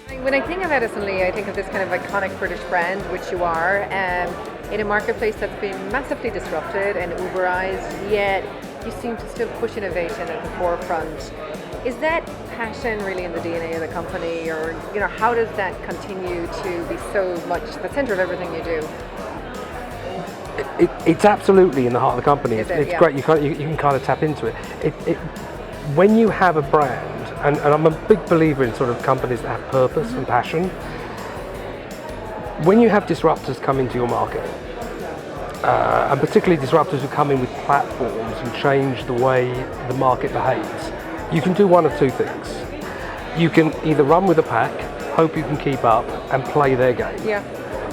When I think of Addison, I think of this kind of iconic British brand, which you are, in a marketplace that's been massively disrupted and Uberized, yet you seem to still push innovation at the forefront. Is that passion really in the DNA of the company, or how does that continue to be so much the center of everything you do? It's absolutely in the heart of the company. It's Yeah. great. You can kind of tap into it. When you have a brand, and I'm a big believer in sort of companies that have purpose and passion. When you have disruptors come into your market, and particularly disruptors who come in with platforms and change the way the market behaves, you can do one of two things. You can either run with the pack, hope you can keep up, and play their game. Yeah.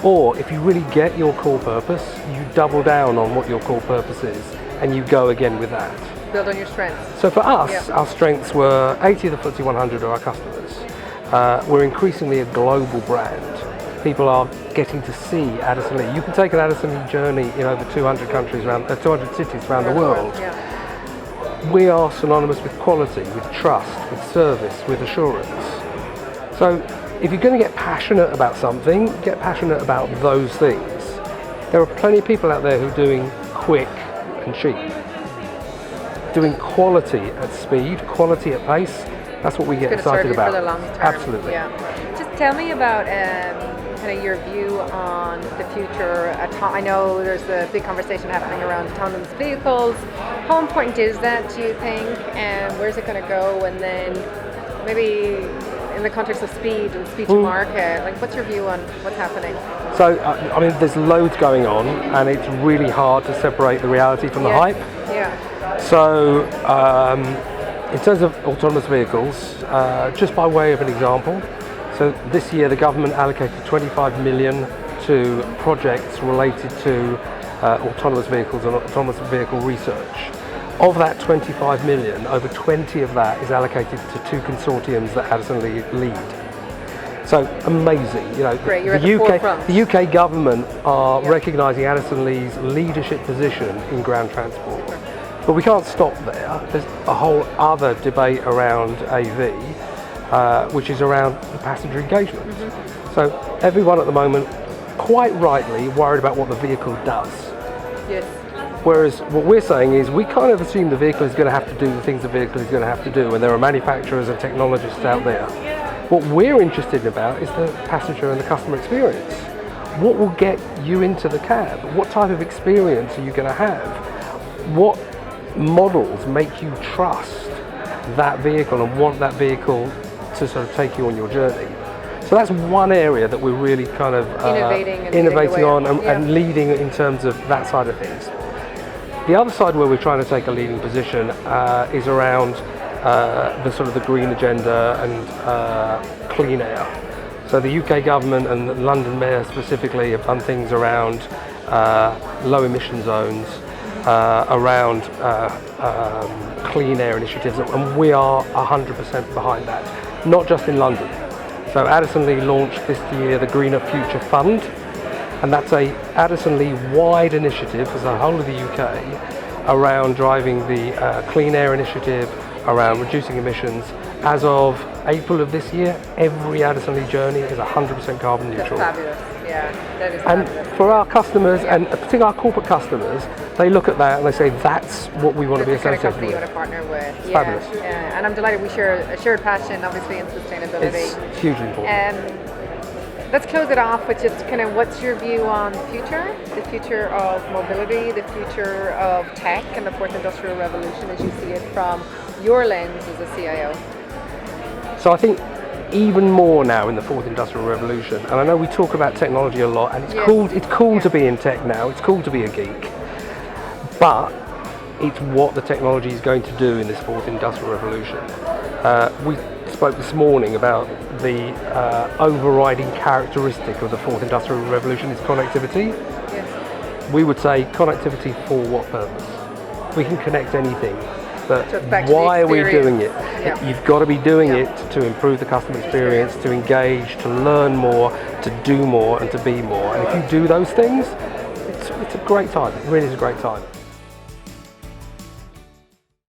Or if you really get your core purpose, you double down on what your core purpose is, and you go again with that. Build on your strengths. So for us, our strengths were 80 of the FTSE 100 are our customers. We're increasingly a global brand. People are getting to see Addison Lee. You can take an Addison Lee journey in over 200 countries 200 cities around the world. Yeah. We are synonymous with quality, with trust, with service, with assurance. So if you're going to get passionate about something, get passionate about those things. There are plenty of people out there who are doing quick and cheap. Doing quality at speed, quality at pace, that's what we get excited about. For the long term. Absolutely. Yeah. Just tell me about kind of your view on the future. I know there's a big conversation happening around autonomous vehicles. How important is that, do you think? And where's it going to go? And then maybe in the context of speed and speed to market, what's your view on what's happening? So, I mean, there's loads going on, and it's really hard to separate the reality from the hype. Yeah. So, in terms of autonomous vehicles, just by way of an example, so this year the government allocated 25 million to projects related to autonomous vehicles and autonomous vehicle research. Of that 25 million, over 20 of that is allocated to two consortiums that Addison lead. So amazing, Great, you're at the forefront. The UK government are recognising Addison Lee's leadership position in ground transport. But we can't stop there. There's a whole other debate around AV, which is around the passenger engagement. So everyone at the moment, quite rightly, worried about what the vehicle does. Yes. Whereas what we're saying is we kind of assume the vehicle is going to have to do the things the vehicle is going to have to do, and there are manufacturers and technologists out there. What we're interested about is the passenger and the customer experience. What will get you into the cab? What type of experience are you going to have? What models make you trust that vehicle and want that vehicle to sort of take you on your journey? So that's one area that we're really kind of innovating on and leading in terms of that side of things. The other side where we're trying to take a leading position is around the sort of the green agenda and clean air. So the UK government and the London Mayor specifically have done things around low emission zones, around clean air initiatives, and we are 100% behind that, not just in London. So Addison Lee launched this year the Greener Future Fund, and that's a Addison Lee wide initiative for the whole of the UK around driving the clean air initiative, around reducing emissions. As of April of this year, every Addison Lee journey is 100% carbon neutral. That's fabulous. Yeah, that is and fabulous. For our customers, and particularly our corporate customers, they look at that and they say that's what we want to be associated with. That's the kind of company you want to partner with. It's fabulous. Yeah, and I'm delighted we share a shared passion, obviously, in sustainability. It's hugely important. Let's close it off with just kind of what's your view on the future of mobility, the future of tech, and the fourth industrial revolution as you see it from your lens as a CIO? So I think even more now in the fourth industrial revolution, and I know we talk about technology a lot, and it's cool to be in tech now, it's cool to be a geek, but it's what the technology is going to do in this fourth industrial revolution. We spoke this morning about the overriding characteristic of the fourth industrial revolution is connectivity. Yes. We would say connectivity for what purpose? We can connect anything, but why are we doing it? Yeah. You've got to be doing it to improve the customer experience, to engage, to learn more, to do more, and to be more. And if you do those things, it's a great time. It really is a great time.